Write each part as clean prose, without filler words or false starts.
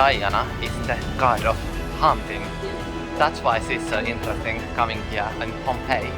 Diana is the god of hunting. That's why it's so interesting coming here in Pompeii.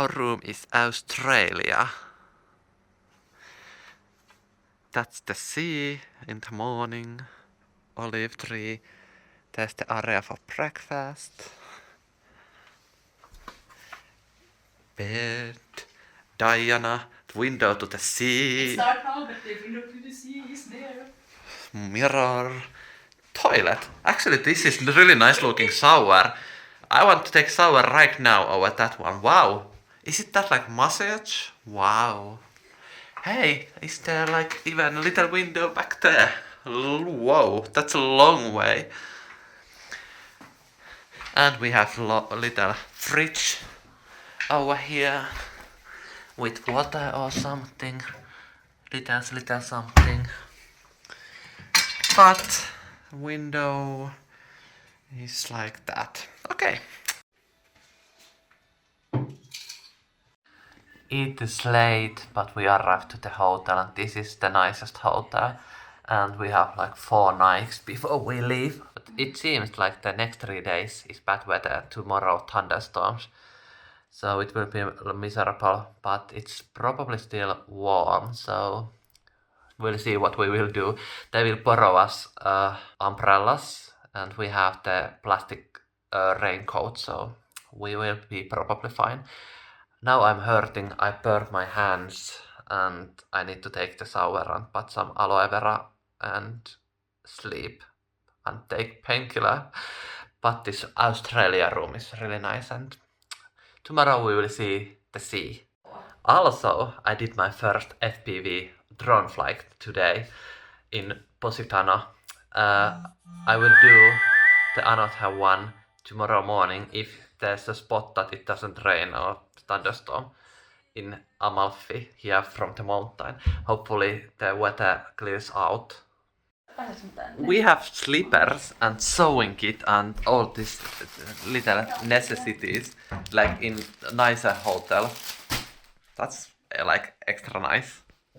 Our room is Australia. That's the sea in the morning. Olive tree. There's the area for breakfast. Bed. Diana. Window to the sea. It's dark now, but the window to the sea is there. Mirror. Toilet. Actually, this is really nice looking shower. I want to take shower right now over that one. Wow. Is it that like massage? Wow. Hey, is there like even a little window back there? Whoa, that's a long way. And we have a little fridge over here with water or something. Little something. But window is like that. Okay. It is late, but we arrived to the hotel, and this is the nicest hotel. And we have like 4 nights before we leave. But it seems like the next 3 days is bad weather. Tomorrow thunderstorms. So it will be miserable, but it's probably still warm. So we'll see what we will do. They will borrow us umbrellas, and we have the plastic raincoat, so we will be probably fine. Now I'm hurting, I burned my hands, and I need to take the shower and put some aloe vera and sleep and take painkiller. But this Australia room is really nice, and tomorrow we will see the sea. Also, I did my first FPV drone flight today in Positano. I will do the another one tomorrow morning if there's a spot that it doesn't rain or thunderstorm in Amalfi here from the mountain. Hopefully the weather clears out. We have slippers and sewing kit and all these little necessities like in nicer hotel. That's like extra nice.